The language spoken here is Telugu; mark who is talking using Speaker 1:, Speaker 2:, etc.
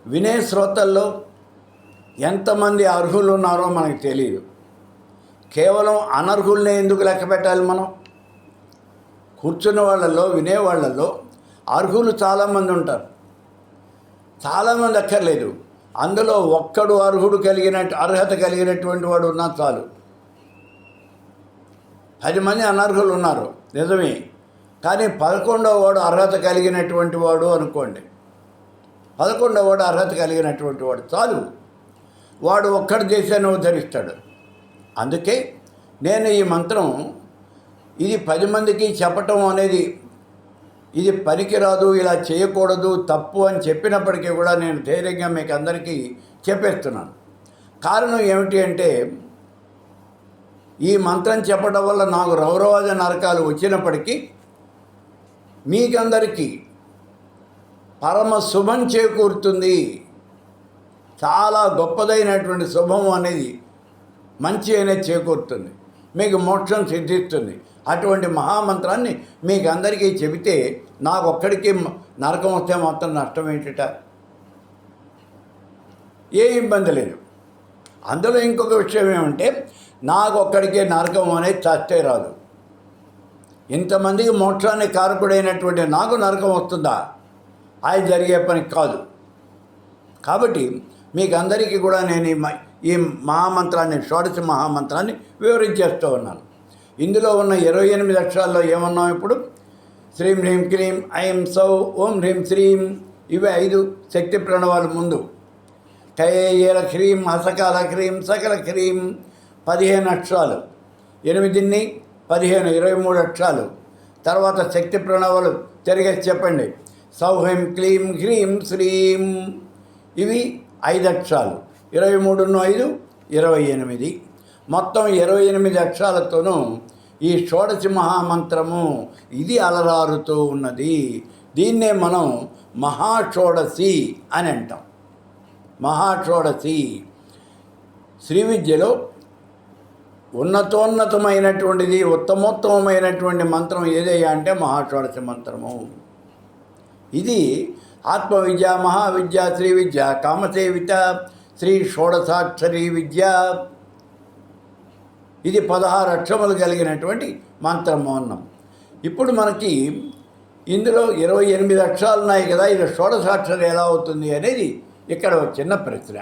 Speaker 1: వినే శ్రోతల్లో ఎంతమంది అర్హులు ఉన్నారో మనకు తెలియదు. కేవలం అనర్హుల్నే ఎందుకు లెక్క పెట్టాలి మనం? కూర్చున్న వాళ్ళల్లో, వినేవాళ్ళల్లో అర్హులు చాలామంది ఉంటారు. చాలామంది అక్కర్లేదు, అందులో ఒక్కడు అర్హత కలిగినటువంటి వాడు ఉన్నా చాలు. 10 మంది అనర్హులు ఉన్నారు నిజమే, కానీ 11వ వాడు అర్హత కలిగినటువంటి వాడు అనుకోండి. 11వ వాడు అర్హత కలిగినటువంటి వాడు చాలు. వాడు ఒక్కడు దేశాన్ని ఉద్ధరిస్తాడు. అందుకే నేను ఈ మంత్రం ఇది 10 మందికి చెప్పటం అనేది ఇది పనికిరాదు, ఇలా చేయకూడదు, తప్పు అని చెప్పినప్పటికీ కూడా నేను ధైర్యంగా మీకు అందరికీ చెప్పేస్తున్నాను. కారణం ఏమిటి అంటే, ఈ మంత్రం చెప్పడం వల్ల నాకు రౌరవాద నరకాలు వచ్చినప్పటికీ మీకందరికీ పరమ శుభం చేకూరుతుంది. చాలా గొప్పదైనటువంటి శుభం అనేది, మంచి అనేది చేకూరుతుంది. మీకు మోక్షం సిద్ధిస్తుంది. అటువంటి మహామంత్రాన్ని మీకు అందరికీ చెబితే నాకు ఒక్కడికి నరకం వస్తే మాత్రం నష్టం ఏంటిట? ఏ ఇబ్బంది లేదు. అందులో ఇంకొక విషయం ఏమంటే, నాకు ఒక్కడికే నరకం అనేది చస్తే రాదు. ఇంతమందికి మోక్షాన్ని కారకుడైనటువంటి నాకు నరకం వస్తుందా? అది జరిగే పని కాదు. కాబట్టి మీకు అందరికీ కూడా నేను ఈ మహామంత్రాన్ని, షోడశ మహామంత్రాన్ని వివరించేస్తూ ఉన్నాను. ఇందులో ఉన్న 28 అక్షరాల్లో ఏమన్నాం ఇప్పుడు? శ్రీం హ్రీం క్లీం ఐం సౌ ఓం హ్రీం శ్రీం, ఇవి 5 శక్తి ప్రణవాలు. ముందు కయేల హ్రీం హసకాల హ్రీం సకల హ్రీం 15 అక్షరాలు, 8ని 15 23 అక్షరాలు. తర్వాత శక్తి ప్రణవాలు తిరిగేసి చెప్పండి. సౌహ్రీం క్లీం హ్రీం శ్రీం, ఇవి 5 అక్షరాలు. 23 5 28, మొత్తం 28 అక్షరాలతోనూ ఈ షోడశి మహామంత్రము ఇది అలరారుతూ ఉన్నది. దీన్నే మనం మహాషోడశి అని అంటాం. మహాషోడశి శ్రీ విద్యలో ఉన్నతోన్నతమైనటువంటిది, ఉత్తమోత్తమైనటువంటి మంత్రం ఏదయ్యా అంటే మహాషోడశి మంత్రము. ఇది ఆత్మవిద్య, మహావిద్య, శ్రీ విద్య, కామసేవిత, శ్రీ షోడశాక్షరీ విద్య. ఇది 16 అక్షరములు కలిగినటువంటి మంత్రము అన్నాం. ఇప్పుడు మనకి ఇందులో 28 అక్షరాలు ఉన్నాయి కదా, ఇది షోడశాక్షరి ఎలా అవుతుంది అనేది ఇక్కడ ఒక చిన్న ప్రశ్న.